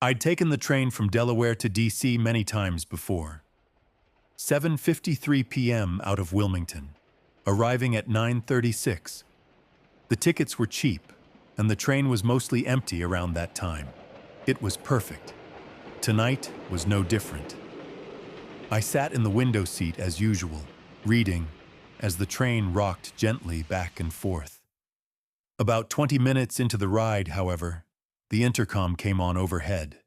I'd taken the train from Delaware to D.C. many times before. 7:53 p.m. out of Wilmington, arriving at 9:36. The tickets were cheap, and the train was mostly empty around that time. It was perfect. Tonight was no different. I sat in the window seat as usual, reading, as the train rocked gently back and forth. About 20 minutes into the ride, however, the intercom came on overhead.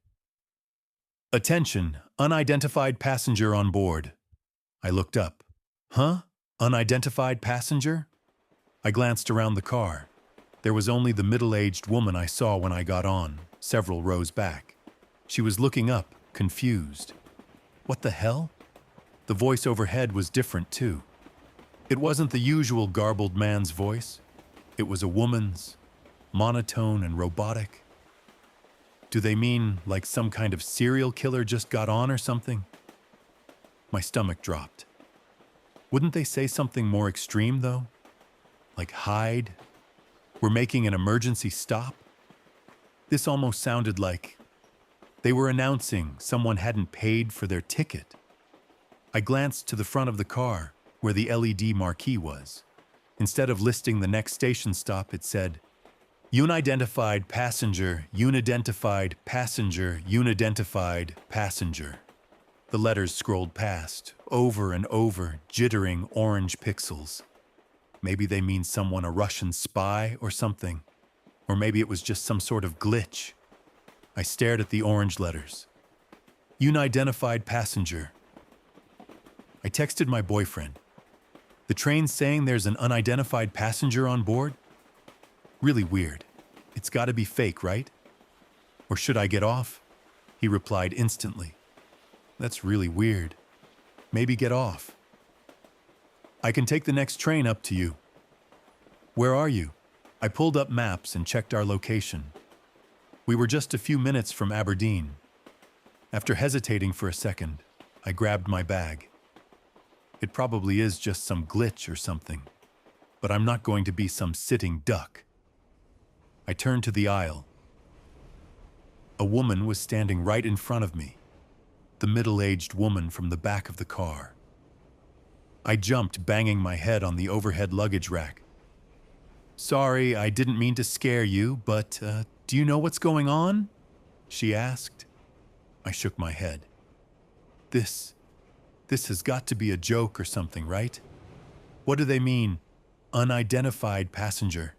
"Attention, unidentified passenger on board." I looked up. Huh? Unidentified passenger? I glanced around the car. There was only the middle-aged woman I saw when I got on, several rows back. She was looking up, confused. What the hell? The voice overhead was different too. It wasn't the usual garbled man's voice. It was a woman's, monotone and robotic. Do they mean like some kind of serial killer just got on or something? My stomach dropped. Wouldn't they say something more extreme, though? Like hide? We're making an emergency stop? This almost sounded like they were announcing someone hadn't paid for their ticket. I glanced to the front of the car, where the LED marquee was. Instead of listing the next station stop, it said, Unidentified passenger, unidentified passenger, unidentified passenger. The letters scrolled past, over and over, jittering orange pixels. Maybe they mean someone a Russian spy or something. Or maybe it was just some sort of glitch. I stared at the orange letters. Unidentified passenger. I texted my boyfriend. The train's saying there's an unidentified passenger on board? Really weird. It's gotta be fake, right? Or should I get off? He replied instantly. That's really weird. Maybe get off. I can take the next train up to you. Where are you? I pulled up maps and checked our location. We were just a few minutes from Aberdeen. After hesitating for a second, I grabbed my bag. It probably is just some glitch or something, but I'm not going to be some sitting duck. I turned to the aisle. A woman was standing right in front of me, the middle-aged woman from the back of the car. I jumped, banging my head on the overhead luggage rack. Sorry, I didn't mean to scare you, but do you know what's going on? She asked. I shook my head. This has got to be a joke or something, right? What do they mean, unidentified passenger?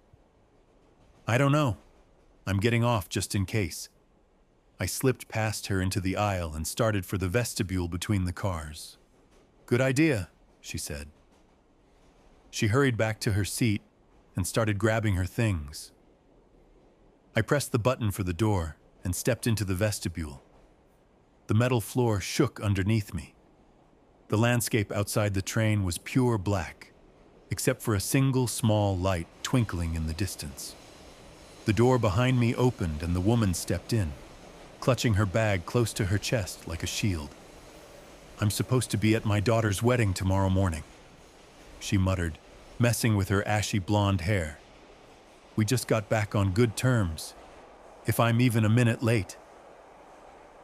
I don't know. I'm getting off just in case. I slipped past her into the aisle and started for the vestibule between the cars. Good idea, she said. She hurried back to her seat and started grabbing her things. I pressed the button for the door and stepped into the vestibule. The metal floor shook underneath me. The landscape outside the train was pure black, except for a single small light twinkling in the distance. The door behind me opened and the woman stepped in, clutching her bag close to her chest like a shield. I'm supposed to be at my daughter's wedding tomorrow morning, she muttered, messing with her ashy blonde hair. We just got back on good terms. If I'm even a minute late.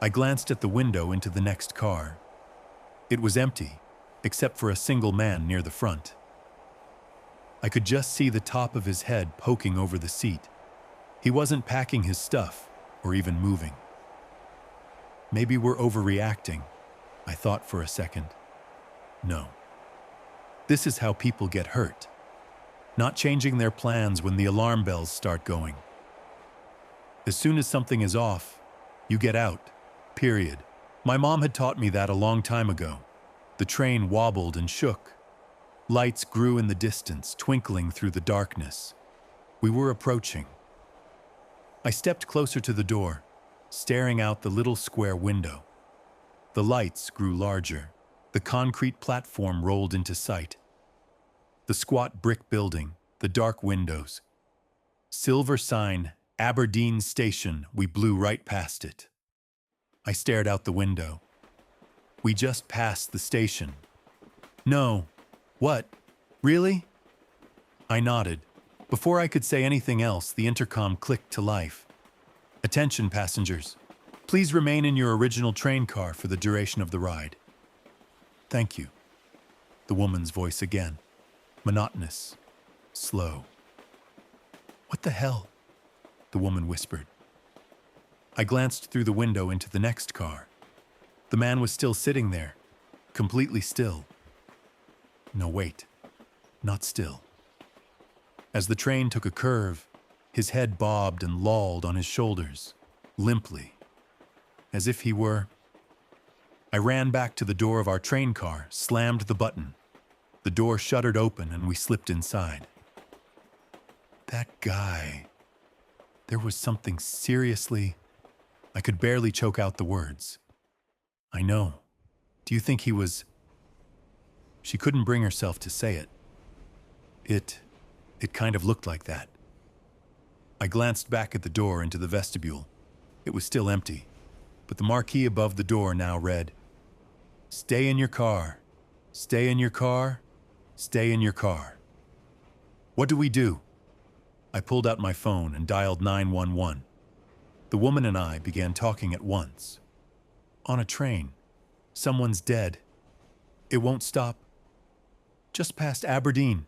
I glanced at the window into the next car. It was empty, except for a single man near the front. I could just see the top of his head poking over the seat. He wasn't packing his stuff or even moving. Maybe we're overreacting, I thought for a second. No. This is how people get hurt. Not changing their plans when the alarm bells start going. As soon as something is off, you get out, period. My mom had taught me that a long time ago. The train wobbled and shook. Lights grew in the distance, twinkling through the darkness. We were approaching. I stepped closer to the door, staring out the little square window. The lights grew larger. The concrete platform rolled into sight. The squat brick building, the dark windows. Silver sign, Aberdeen Station. We blew right past it. I stared out the window. We just passed the station. No. What? Really? I nodded. Before I could say anything else, the intercom clicked to life. Attention, passengers. Please remain in your original train car for the duration of the ride. Thank you. The woman's voice again. Monotonous. Slow. What the hell? The woman whispered. I glanced through the window into the next car. The man was still sitting there, completely still. No, wait. Not still. As the train took a curve, his head bobbed and lolled on his shoulders, limply, as if he were... I ran back to the door of our train car, slammed the button. The door shuddered open and we slipped inside. That guy... There was something seriously... I could barely choke out the words. I know. Do you think he was... She couldn't bring herself to say it. It kind of looked like that. I glanced back at the door into the vestibule. It was still empty, but the marquee above the door now read, "Stay in your car. Stay in your car. Stay in your car." What do we do? I pulled out my phone and dialed 911. The woman and I began talking at once. On a train. Someone's dead. It won't stop. Just past Aberdeen.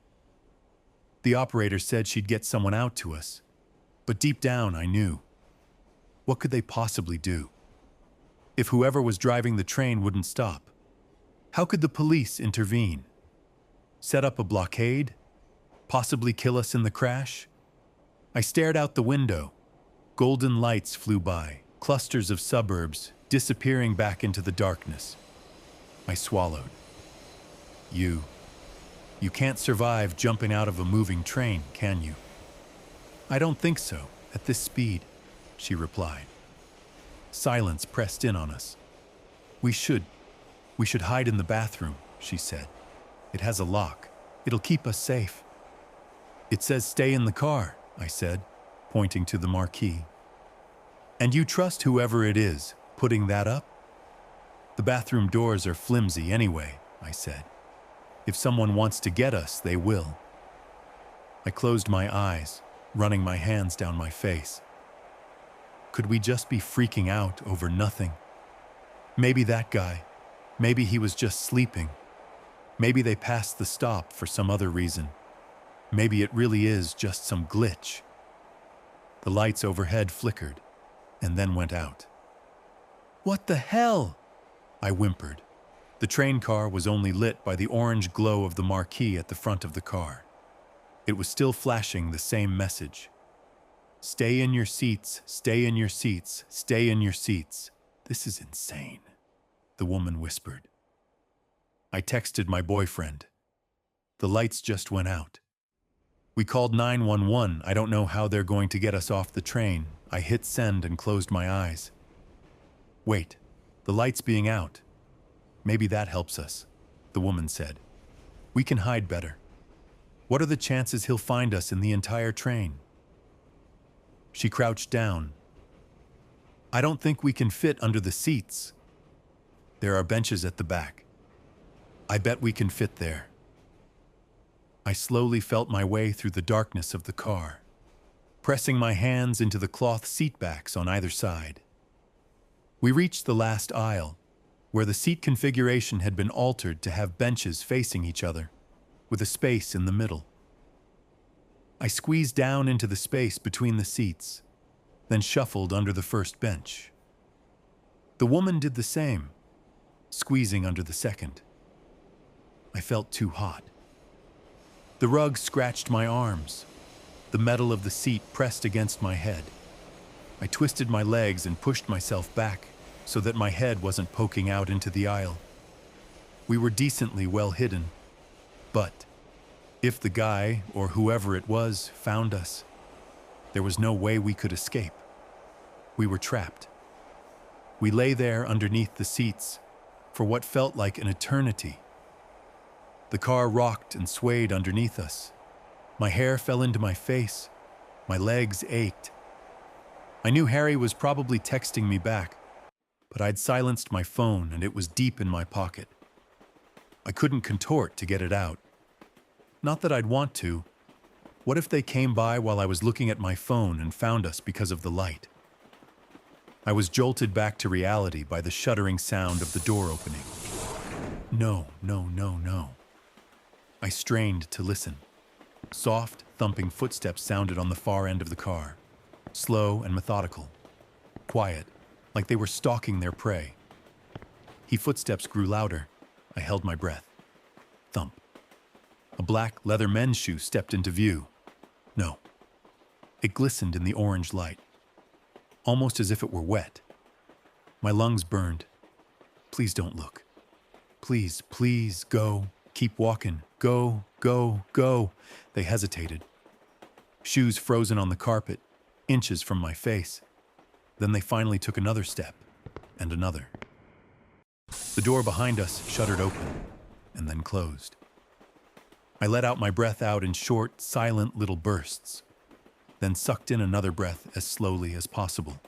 The operator said she'd get someone out to us. But deep down, I knew. What could they possibly do? If whoever was driving the train wouldn't stop, how could the police intervene? Set up a blockade? Possibly kill us in the crash? I stared out the window. Golden lights flew by, clusters of suburbs disappearing back into the darkness. I swallowed. You can't survive jumping out of a moving train, can you? I don't think so, at this speed, she replied. Silence pressed in on us. We should hide in the bathroom, she said. It has a lock. It'll keep us safe. It says stay in the car, I said, pointing to the marquee. And you trust whoever it is putting that up? The bathroom doors are flimsy anyway, I said. If someone wants to get us, they will. I closed my eyes, running my hands down my face. Could we just be freaking out over nothing? Maybe that guy. Maybe he was just sleeping. Maybe they passed the stop for some other reason. Maybe it really is just some glitch. The lights overhead flickered, and then went out. What the hell? I whimpered. The train car was only lit by the orange glow of the marquee at the front of the car. It was still flashing the same message. Stay in your seats, stay in your seats, stay in your seats. This is insane, the woman whispered. I texted my boyfriend. The lights just went out. We called 911. I don't know how they're going to get us off the train. I hit send and closed my eyes. Wait, the lights being out. Maybe that helps us, the woman said. We can hide better. What are the chances he'll find us in the entire train? She crouched down. I don't think we can fit under the seats. There are benches at the back. I bet we can fit there. I slowly felt my way through the darkness of the car, pressing my hands into the cloth seat backs on either side. We reached the last aisle, where the seat configuration had been altered to have benches facing each other, with a space in the middle. I squeezed down into the space between the seats, then shuffled under the first bench. The woman did the same, squeezing under the second. I felt too hot. The rug scratched my arms. The metal of the seat pressed against my head. I twisted my legs and pushed myself back so that my head wasn't poking out into the aisle. We were decently well hidden, but if the guy, or whoever it was, found us, there was no way we could escape. We were trapped. We lay there underneath the seats for what felt like an eternity. The car rocked and swayed underneath us. My hair fell into my face. My legs ached. I knew Harry was probably texting me back, but I'd silenced my phone and it was deep in my pocket. I couldn't contort to get it out. Not that I'd want to. What if they came by while I was looking at my phone and found us because of the light? I was jolted back to reality by the shuddering sound of the door opening. No, no, no, no. I strained to listen. Soft, thumping footsteps sounded on the far end of the car, slow and methodical, quiet, like they were stalking their prey. Footsteps grew louder. I held my breath. Thump. A black leather men's shoe stepped into view. No. It glistened in the orange light, almost as if it were wet. My lungs burned. Please don't look. Please, please, go. Keep walking. Go, go, go. They hesitated. Shoes frozen on the carpet, inches from my face. Then they finally took another step, and another. The door behind us shuddered open, and then closed. I let out my breath out in short, silent little bursts, then sucked in another breath as slowly as possible.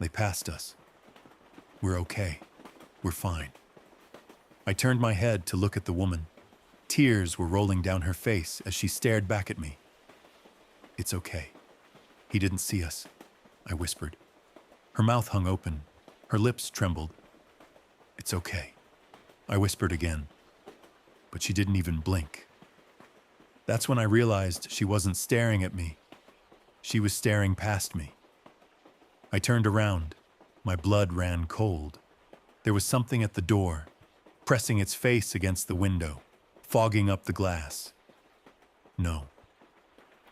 They passed us. We're okay. We're fine. I turned my head to look at the woman. Tears were rolling down her face as she stared back at me. It's okay. He didn't see us, I whispered. Her mouth hung open. Her lips trembled. It's okay, I whispered again. But she didn't even blink. That's when I realized she wasn't staring at me. She was staring past me. I turned around. My blood ran cold. There was something at the door, pressing its face against the window, fogging up the glass. No.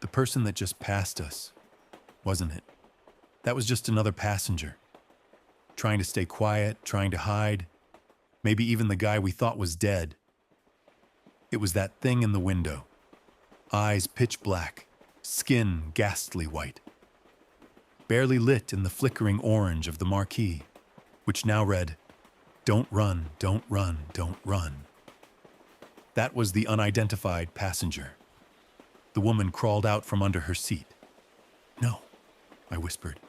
The person that just passed us, wasn't it? That was just another passenger. Trying to stay quiet, trying to hide. Maybe even the guy we thought was dead. It was that thing in the window. Eyes pitch black, skin ghastly white. Barely lit in the flickering orange of the marquee, which now read, "Don't run, don't run, don't run." That was the unidentified passenger. The woman crawled out from under her seat. No, I whispered.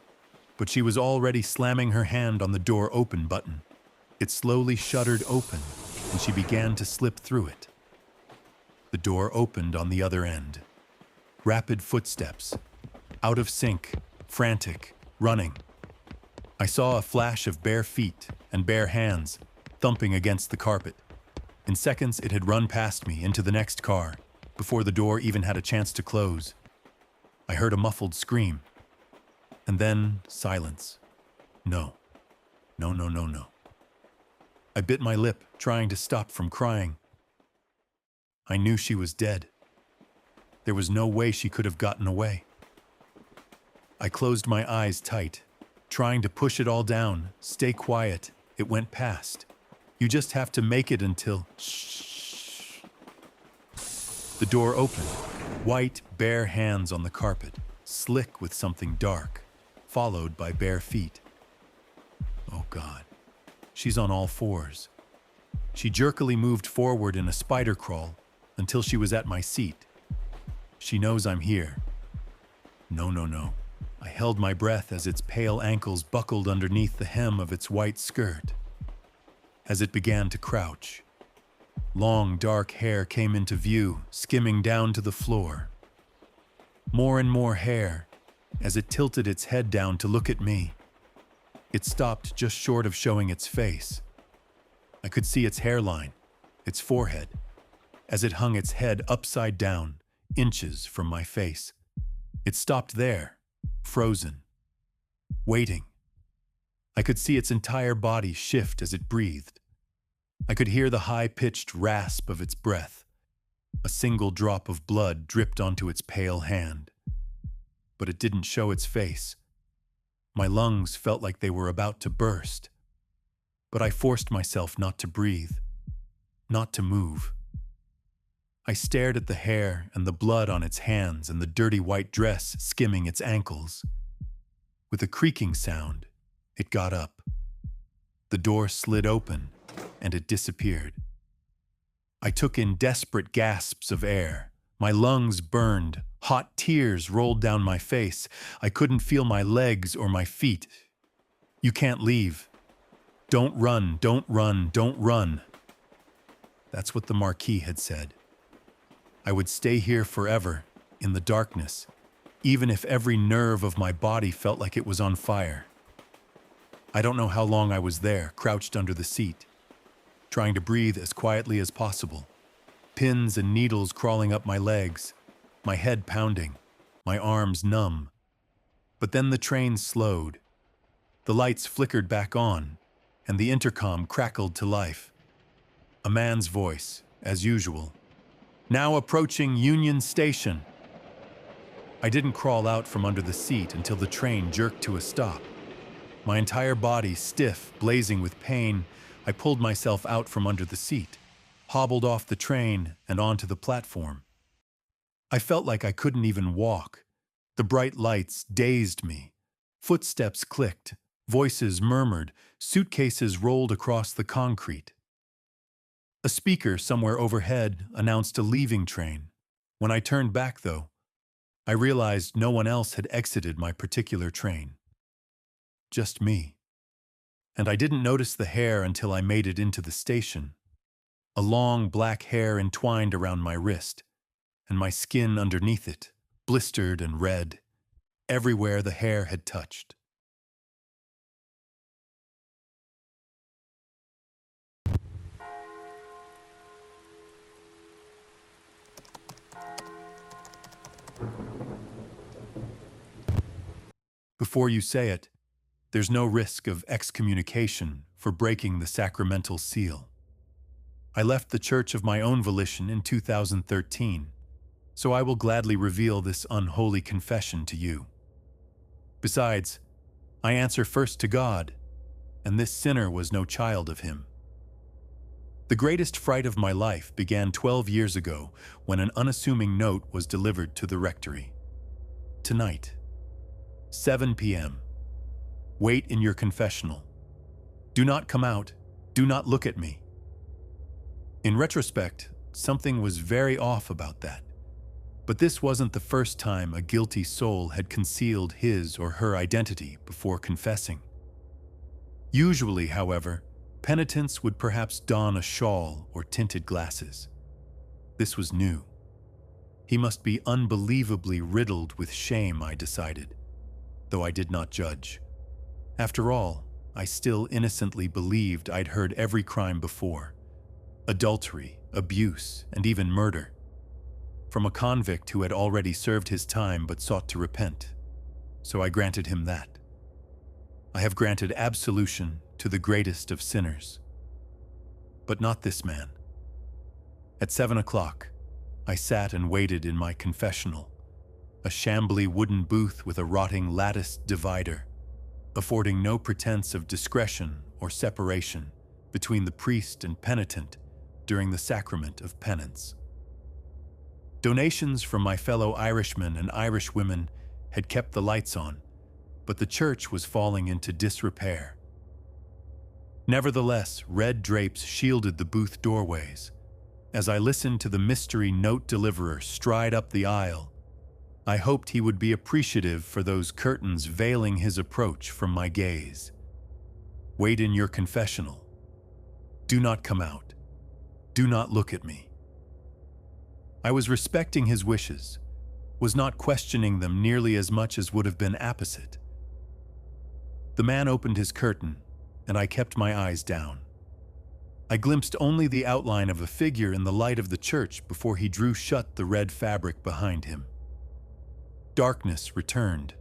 But she was already slamming her hand on the door open button. It slowly shuddered open, and she began to slip through it. The door opened on the other end. Rapid footsteps. Out of sync, frantic, running. I saw a flash of bare feet and bare hands thumping against the carpet. In seconds, it had run past me into the next car, before the door even had a chance to close. I heard a muffled scream. And then silence. No. No, no, no, no. I bit my lip, trying to stop from crying. I knew she was dead. There was no way she could have gotten away. I closed my eyes tight, trying to push it all down, stay quiet. It went past. You just have to make it until... Shh. The door opened. White, bare hands on the carpet, slick with something dark, followed by bare feet. Oh God. She's on all fours. She jerkily moved forward in a spider crawl until she was at my seat. She knows I'm here. No, no, no. I held my breath as its pale ankles buckled underneath the hem of its white skirt. As it began to crouch, long dark hair came into view, skimming down to the floor. More and more hair as it tilted its head down to look at me. It stopped just short of showing its face. I could see its hairline, its forehead, as it hung its head upside down, inches from my face. It stopped there, frozen, waiting. I could see its entire body shift as it breathed. I could hear the high-pitched rasp of its breath. A single drop of blood dripped onto its pale hand. But it didn't show its face. My lungs felt like they were about to burst. But I forced myself not to breathe, not to move. I stared at the hair and the blood on its hands and the dirty white dress skimming its ankles. With a creaking sound, it got up. The door slid open, and it disappeared. I took in desperate gasps of air. My lungs burned. Hot tears rolled down my face. I couldn't feel my legs or my feet. You can't leave. Don't run, don't run, don't run. That's what the Marquis had said. I would stay here forever, in the darkness, even if every nerve of my body felt like it was on fire. I don't know how long I was there, crouched under the seat, trying to breathe as quietly as possible. Pins and needles crawling up my legs, my head pounding, my arms numb. But then the train slowed. The lights flickered back on, and the intercom crackled to life. A man's voice, as usual. "Now approaching Union Station." I didn't crawl out from under the seat until the train jerked to a stop. My entire body stiff, blazing with pain, I pulled myself out from under the seat, hobbled off the train and onto the platform. I felt like I couldn't even walk. The bright lights dazed me. Footsteps clicked, voices murmured, suitcases rolled across the concrete. A speaker somewhere overhead announced a leaving train. When I turned back, though, I realized no one else had exited my particular train. Just me. And I didn't notice the hair until I made it into the station. A long black hair entwined around my wrist, and my skin underneath it, blistered and red, everywhere the hair had touched. Before you say it, there's no risk of excommunication for breaking the sacramental seal. I left the church of my own volition in 2013, so I will gladly reveal this unholy confession to you. Besides, I answer first to God, and this sinner was no child of him. The greatest fright of my life began 12 years ago when an unassuming note was delivered to the rectory. Tonight, 7 p.m. Wait in your confessional. Do not come out. Do not look at me. In retrospect, something was very off about that. But this wasn't the first time a guilty soul had concealed his or her identity before confessing. Usually, however, penitents would perhaps don a shawl or tinted glasses. This was new. He must be unbelievably riddled with shame, I decided, though I did not judge. After all, I still innocently believed I'd heard every crime before: adultery, abuse, and even murder, from a convict who had already served his time but sought to repent. So I granted him that. I have granted absolution to the greatest of sinners. But not this man. At 7 o'clock, I sat and waited in my confessional, a shambly wooden booth with a rotting latticed divider, affording no pretense of discretion or separation between the priest and penitent during the sacrament of penance. Donations from my fellow Irishmen and Irish women had kept the lights on, but the church was falling into disrepair. Nevertheless, red drapes shielded the booth doorways. As I listened to the mystery note deliverer stride up the aisle, I hoped he would be appreciative for those curtains veiling his approach from my gaze. Wait in your confessional. Do not come out. Do not look at me. I was respecting his wishes, was not questioning them nearly as much as would have been apposite. The man opened his curtain, and I kept my eyes down. I glimpsed only the outline of a figure in the light of the church before he drew shut the red fabric behind him. Darkness returned.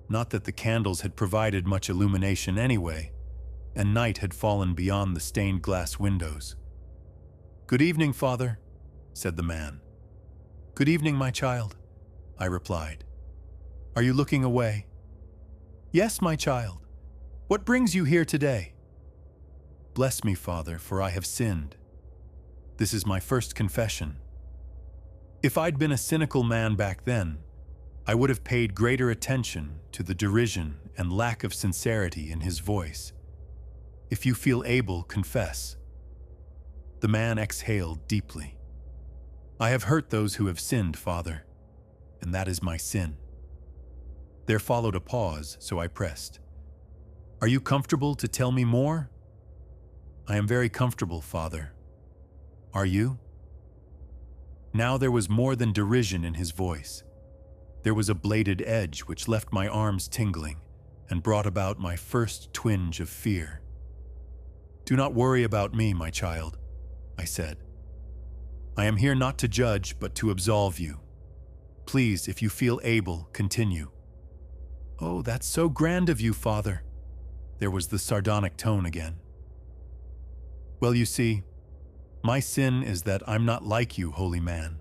Not that the candles had provided much illumination anyway, and night had fallen beyond the stained glass windows. "Good evening, Father," said the man. "Good evening, my child," I replied. "Are you looking away?" "Yes, my child. What brings you here today?" "Bless me, Father, for I have sinned. This is my first confession." If I'd been a cynical man back then, I would have paid greater attention to the derision and lack of sincerity in his voice. "If you feel able, confess." The man exhaled deeply. "I have hurt those who have sinned, Father, and that is my sin." There followed a pause, so I pressed. "Are you comfortable to tell me more?" "I am very comfortable, Father. Are you?" Now there was more than derision in his voice. There was a bladed edge which left my arms tingling, and brought about my first twinge of fear. "Do not worry about me, my child," I said. "I am here not to judge, but to absolve you. Please, if you feel able, continue." "Oh, that's so grand of you, Father." There was the sardonic tone again. "Well, you see, my sin is that I'm not like you, holy man.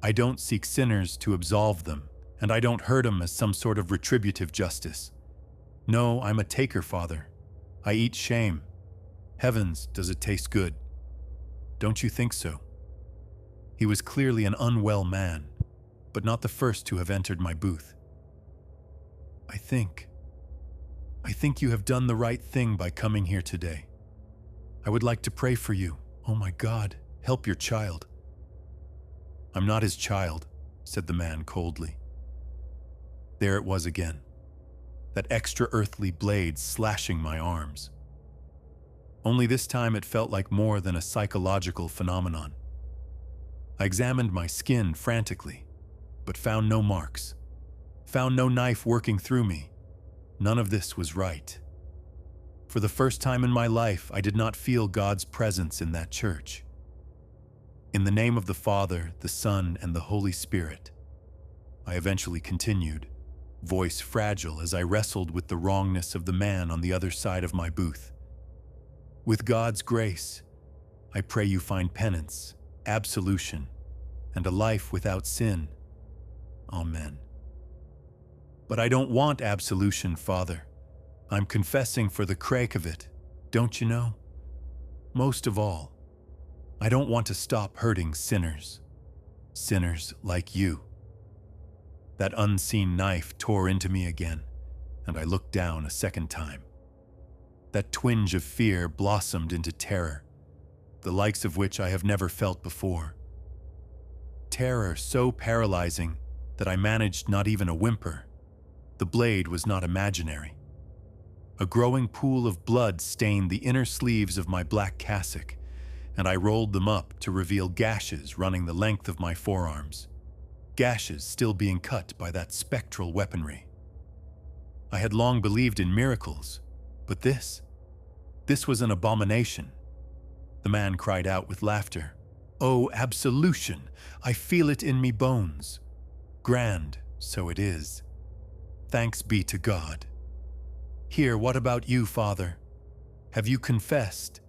I don't seek sinners to absolve them, and I don't hurt them as some sort of retributive justice. No, I'm a taker, Father. I eat shame. Heavens, does it taste good? Don't you think so?" He was clearly an unwell man, but not the first to have entered my booth. I think you have done the right thing by coming here today. I would like to pray for you. Oh my God, help your child." "I'm not his child," said the man coldly. There it was again, that extra-earthly blade slashing my arms. Only this time it felt like more than a psychological phenomenon. I examined my skin frantically, but found no marks, found no knife working through me. None of this was right. For the first time in my life, I did not feel God's presence in that church. "In the name of the Father, the Son, and the Holy Spirit," I eventually continued, voice fragile as I wrestled with the wrongness of the man on the other side of my booth. "With God's grace, I pray you find penance, absolution, and a life without sin. Amen." "But I don't want absolution, Father. I'm confessing for the crake of it, don't you know? Most of all, I don't want to stop hurting sinners. Sinners like you." That unseen knife tore into me again, and I looked down a second time. That twinge of fear blossomed into terror, the likes of which I have never felt before. Terror so paralyzing that I managed not even a whimper. The blade was not imaginary. A growing pool of blood stained the inner sleeves of my black cassock, and I rolled them up to reveal gashes running the length of my forearms, gashes still being cut by that spectral weaponry. I had long believed in miracles, but this was an abomination. The man cried out with laughter. "Oh, absolution! I feel it in me bones. Grand, so it is. Thanks be to God. Here, what about you, Father? Have you confessed?"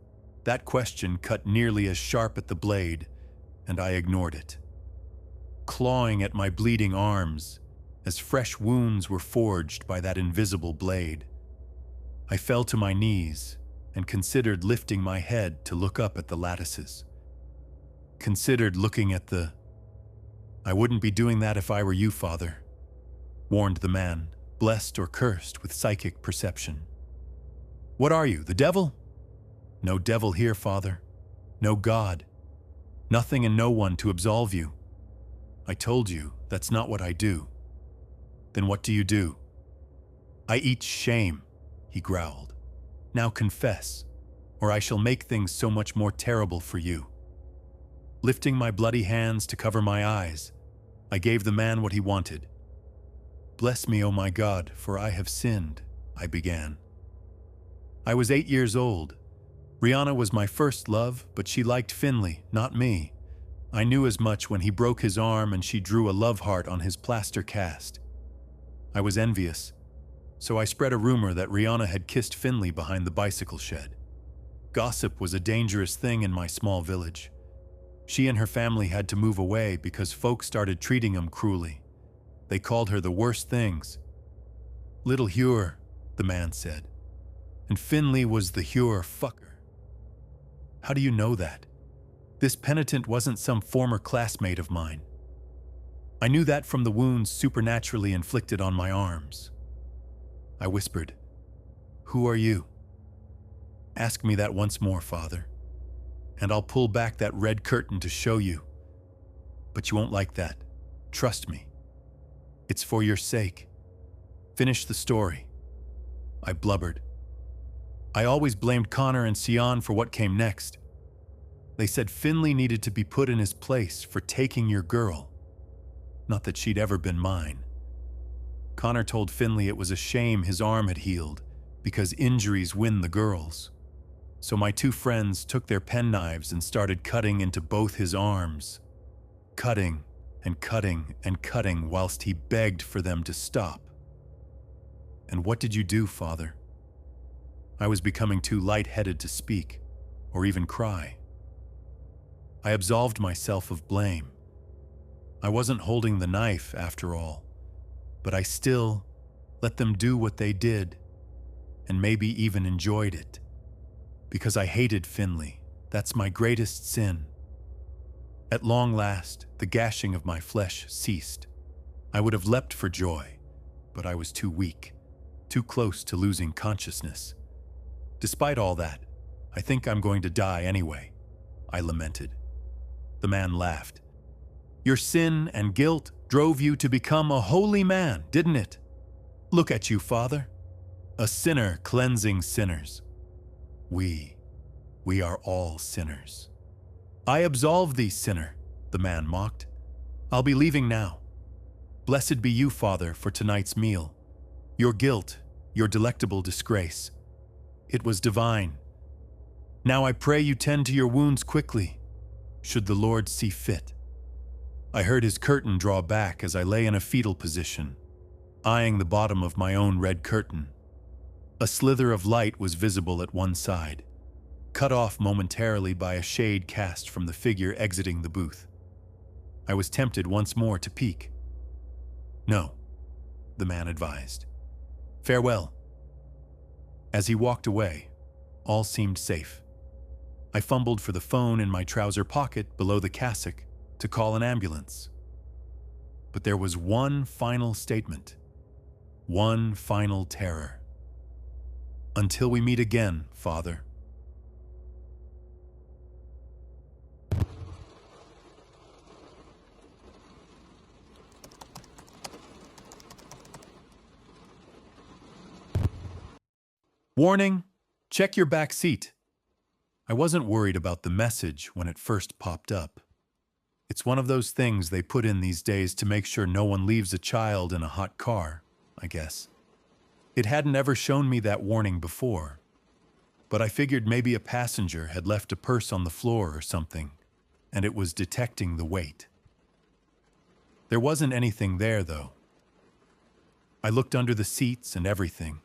That question cut nearly as sharp at the blade, and I ignored it. Clawing at my bleeding arms, as fresh wounds were forged by that invisible blade, I fell to my knees and considered lifting my head to look up at the lattices. Considered looking at the... "I wouldn't be doing that if I were you, Father," warned the man, blessed or cursed with psychic perception. "What are you, the devil?" "No devil here, Father. No God. Nothing and no one to absolve you. I told you, that's not what I do." "Then what do you do?" "I eat shame," he growled. "Now confess, or I shall make things so much more terrible for you." Lifting my bloody hands to cover my eyes, I gave the man what he wanted. "Bless me, O my God, for I have sinned," I began. "I was 8 years old. Rihanna was my first love, but she liked Finley, not me. I knew as much when he broke his arm and she drew a love heart on his plaster cast. I was envious, so I spread a rumor that Rihanna had kissed Finley behind the bicycle shed. Gossip was a dangerous thing in my small village. She and her family had to move away because folks started treating them cruelly. They called her the worst things. "Little Hure," the man said. "And Finley was the Hure fucker." "How do you know that? This penitent wasn't some former classmate of mine." "I knew that from the wounds supernaturally inflicted on my arms." I whispered, "Who are you?" "Ask me that once more, Father, and I'll pull back that red curtain to show you. But you won't like that. Trust me. It's for your sake. Finish the story." I blubbered. I always blamed Connor and Sion for what came next. They said Finley needed to be put in his place for taking your girl. Not that she'd ever been mine. Connor told Finley it was a shame his arm had healed, because injuries win the girls. So my two friends took their penknives and started cutting into both his arms. Cutting and cutting and cutting whilst he begged for them to stop. And what did you do, Father? I was becoming too light-headed to speak, or even cry. I absolved myself of blame. I wasn't holding the knife, after all, but I still let them do what they did, and maybe even enjoyed it. Because I hated Finley. That's my greatest sin. At long last, the gashing of my flesh ceased. I would have leapt for joy, but I was too weak, too close to losing consciousness. Despite all that, I think I'm going to die anyway, I lamented. The man laughed. Your sin and guilt drove you to become a holy man, didn't it? Look at you, Father. A sinner cleansing sinners. We are all sinners. I absolve thee, sinner, the man mocked. I'll be leaving now. Blessed be you, Father, for tonight's meal. Your guilt, your delectable disgrace. It was divine. Now I pray you tend to your wounds quickly, should the Lord see fit. I heard his curtain draw back as I lay in a fetal position, eyeing the bottom of my own red curtain. A slither of light was visible at one side, cut off momentarily by a shade cast from the figure exiting the booth. I was tempted once more to peek. No, the man advised. Farewell. As he walked away, all seemed safe. I fumbled for the phone in my trouser pocket below the cassock to call an ambulance. But there was one final statement, one final terror. Until we meet again, Father. Warning, check your back seat. I wasn't worried about the message when it first popped up. It's one of those things they put in these days to make sure no one leaves a child in a hot car, I guess. It hadn't ever shown me that warning before, but I figured maybe a passenger had left a purse on the floor or something, and it was detecting the weight. There wasn't anything there, though. I looked under the seats and everything,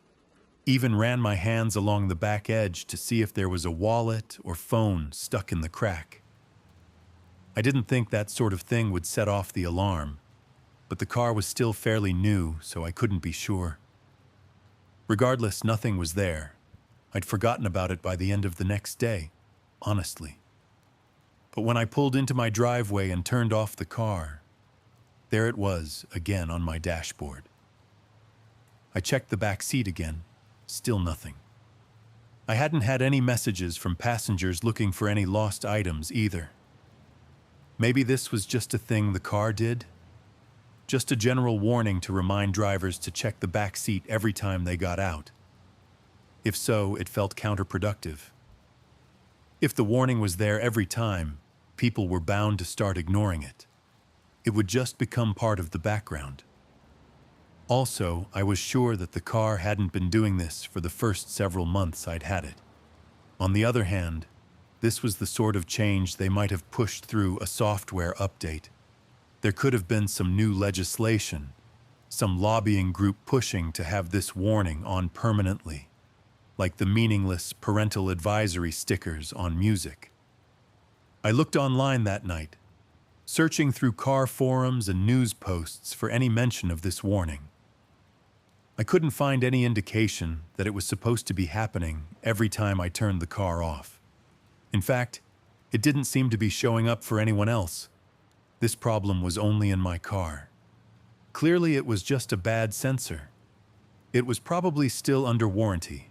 even ran my hands along the back edge to see if there was a wallet or phone stuck in the crack. I didn't think that sort of thing would set off the alarm, but the car was still fairly new, so I couldn't be sure. Regardless, nothing was there. I'd forgotten about it by the end of the next day, honestly. But when I pulled into my driveway and turned off the car, there it was again on my dashboard. I checked the back seat again, still nothing. I hadn't had any messages from passengers looking for any lost items either. Maybe this was just a thing the car did? Just a general warning to remind drivers to check the back seat every time they got out. If so, it felt counterproductive. If the warning was there every time, people were bound to start ignoring it. It would just become part of the background. Also, I was sure that the car hadn't been doing this for the first several months I'd had it. On the other hand, this was the sort of change they might have pushed through a software update. There could have been some new legislation, some lobbying group pushing to have this warning on permanently, like the meaningless parental advisory stickers on music. I looked online that night, searching through car forums and news posts for any mention of this warning. I couldn't find any indication that it was supposed to be happening every time I turned the car off. In fact, it didn't seem to be showing up for anyone else. This problem was only in my car. Clearly, it was just a bad sensor. It was probably still under warranty,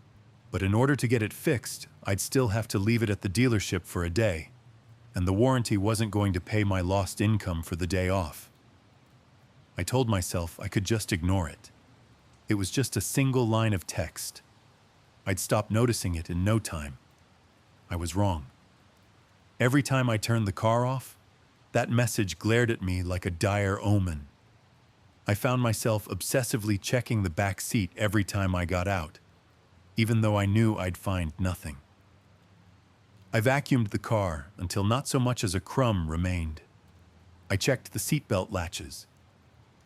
but in order to get it fixed, I'd still have to leave it at the dealership for a day, and the warranty wasn't going to pay my lost income for the day off. I told myself I could just ignore it. It was just a single line of text. I'd stop noticing it in no time. I was wrong. Every time I turned the car off, that message glared at me like a dire omen. I found myself obsessively checking the back seat every time I got out, even though I knew I'd find nothing. I vacuumed the car until not so much as a crumb remained. I checked the seatbelt latches.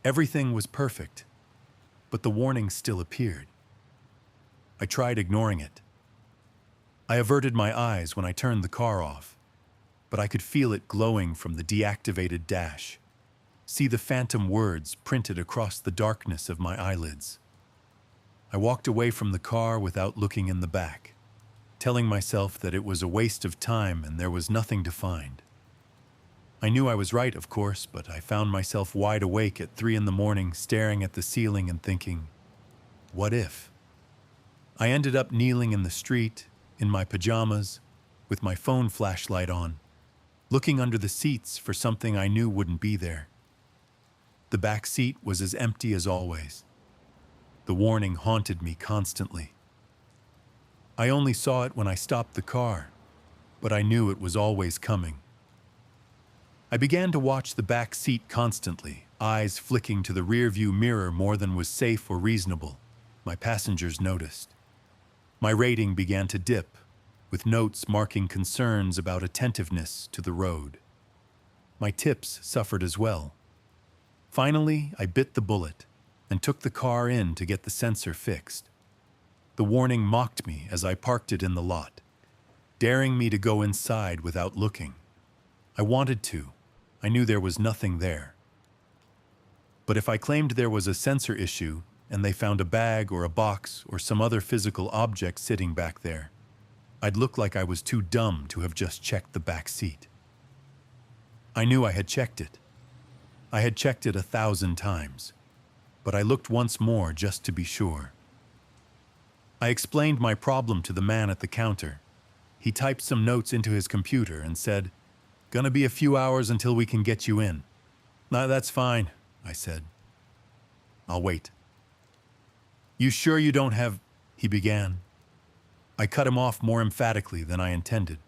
Everything was perfect, but the warning still appeared. I tried ignoring it. I averted my eyes when I turned the car off, but I could feel it glowing from the deactivated dash. See the phantom words printed across the darkness of my eyelids. I walked away from the car without looking in the back, telling myself that it was a waste of time and there was nothing to find. I knew I was right, of course, but I found myself wide awake at 3 a.m, staring at the ceiling and thinking, what if? I ended up kneeling in the street, in my pajamas, with my phone flashlight on, looking under the seats for something I knew wouldn't be there. The back seat was as empty as always. The warning haunted me constantly. I only saw it when I stopped the car, but I knew it was always coming. I began to watch the back seat constantly, eyes flicking to the rearview mirror more than was safe or reasonable. My passengers noticed. My rating began to dip, with notes marking concerns about attentiveness to the road. My tips suffered as well. Finally, I bit the bullet and took the car in to get the sensor fixed. The warning mocked me as I parked it in the lot, daring me to go inside without looking. I wanted to. I knew there was nothing there. But if I claimed there was a sensor issue and they found a bag or a box or some other physical object sitting back there, I'd look like I was too dumb to have just checked the back seat. I knew I had checked it. I had checked it 1,000 times, but I looked once more just to be sure. I explained my problem to the man at the counter. He typed some notes into his computer and said, "Gonna be a few hours until we can get you in." "No, that's fine," I said. "I'll wait." "You sure you don't have—" he began. I cut him off more emphatically than I intended.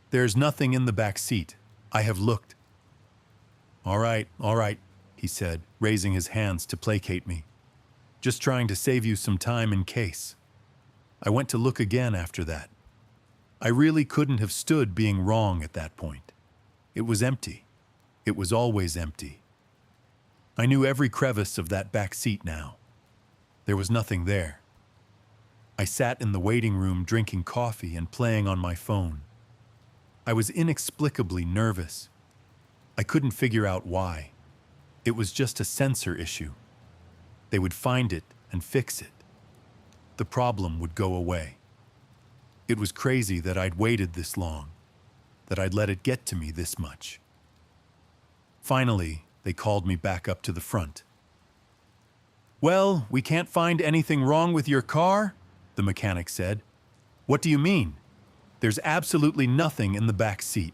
"There's nothing in the back seat. I have looked." All right, he said, raising his hands to placate me. "Just trying to save you some time in case." I went to look again after that. I really couldn't have stood being wrong at that point. It was empty. It was always empty. I knew every crevice of that back seat now. There was nothing there. I sat in the waiting room drinking coffee and playing on my phone. I was inexplicably nervous. I couldn't figure out why. It was just a sensor issue. They would find it and fix it. The problem would go away. It was crazy that I'd waited this long, that I'd let it get to me this much. Finally, they called me back up to the front. "Well, we can't find anything wrong with your car," the mechanic said. "What do you mean?" "There's absolutely nothing in the back seat."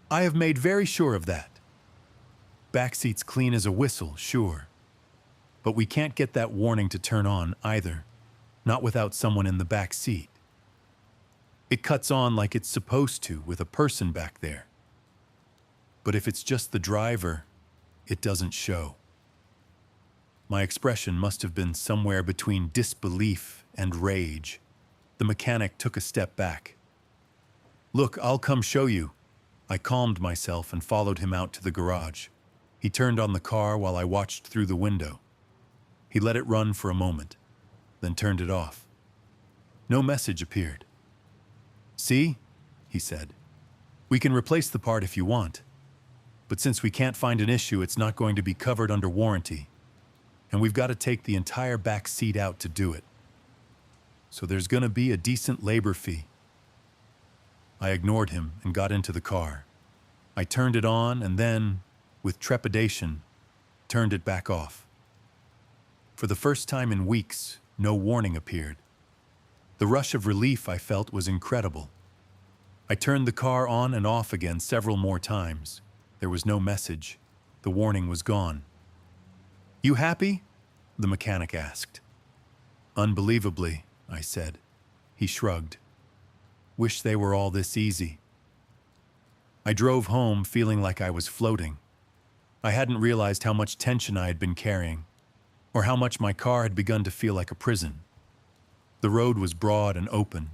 "I have made very sure of that." "Back seat's clean as a whistle, sure. But we can't get that warning to turn on either, not without someone in the back seat. It cuts on like it's supposed to with a person back there. But if it's just the driver, it doesn't show." My expression must have been somewhere between disbelief and rage. The mechanic took a step back. "Look, I'll come show you." I calmed myself and followed him out to the garage. He turned on the car while I watched through the window. He let it run for a moment, then turned it off. No message appeared. "See," he said, "we can replace the part if you want. But since we can't find an issue, it's not going to be covered under warranty. And we've got to take the entire back seat out to do it. So there's going to be a decent labor fee." I ignored him and got into the car. I turned it on and then, with trepidation, turned it back off. For the first time in weeks, no warning appeared. The rush of relief I felt was incredible. I turned the car on and off again several more times. There was no message. The warning was gone. "You happy?" the mechanic asked. "Unbelievably," I said. He shrugged. "Wish they were all this easy." I drove home feeling like I was floating. I hadn't realized how much tension I had been carrying, or how much my car had begun to feel like a prison. The road was broad and open.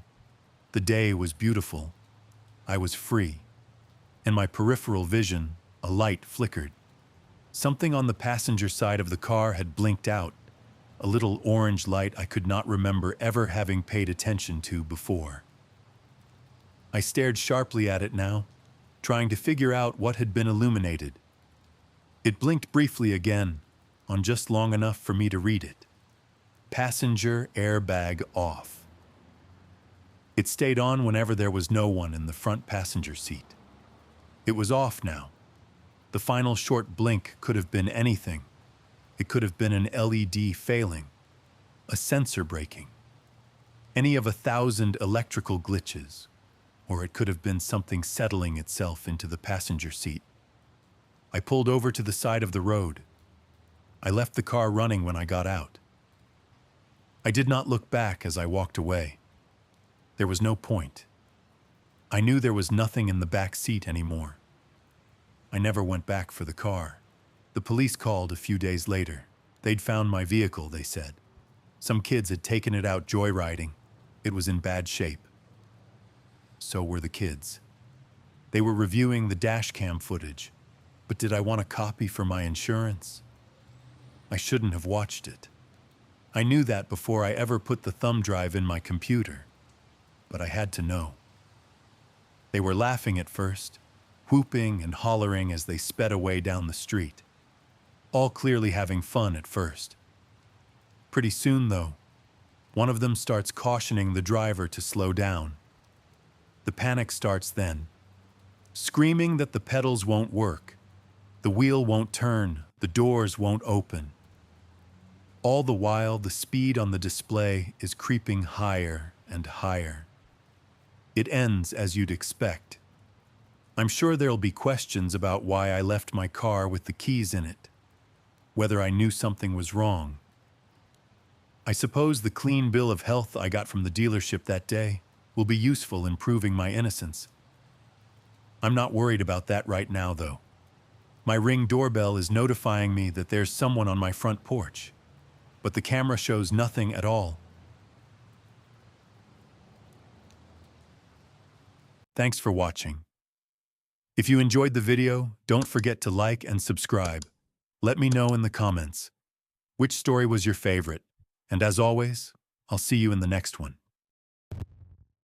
The day was beautiful. I was free. In my peripheral vision, a light flickered. Something on the passenger side of the car had blinked out, a little orange light I could not remember ever having paid attention to before. I stared sharply at it now, trying to figure out what had been illuminated. It blinked briefly again, on just long enough for me to read it. Passenger airbag off. It stayed on whenever there was no one in the front passenger seat. It was off now. The final short blink could have been anything. It could have been an LED failing, a sensor breaking, any of 1,000 electrical glitches, or it could have been something settling itself into the passenger seat. I pulled over to the side of the road. I left the car running when I got out. I did not look back as I walked away. There was no point. I knew there was nothing in the back seat anymore. I never went back for the car. The police called a few days later. They'd found my vehicle, they said. Some kids had taken it out joyriding. It was in bad shape. So were the kids. They were reviewing the dash cam footage. But did I want a copy for my insurance? I shouldn't have watched it. I knew that before I ever put the thumb drive in my computer. But I had to know. They were laughing at first, whooping and hollering as they sped away down the street, all clearly having fun at first. Pretty soon, though, one of them starts cautioning the driver to slow down. The panic starts then, screaming that the pedals won't work, the wheel won't turn, the doors won't open. All the while, the speed on the display is creeping higher and higher. It ends as you'd expect. I'm sure there'll be questions about why I left my car with the keys in it, whether I knew something was wrong. I suppose the clean bill of health I got from the dealership that day will be useful in proving my innocence. I'm not worried about that right now, though. My Ring doorbell is notifying me that there's someone on my front porch, but the camera shows nothing at all. Thanks for watching. If you enjoyed the video, don't forget to like and subscribe. Let me know in the comments which story was your favorite. And as always, I'll see you in the next one.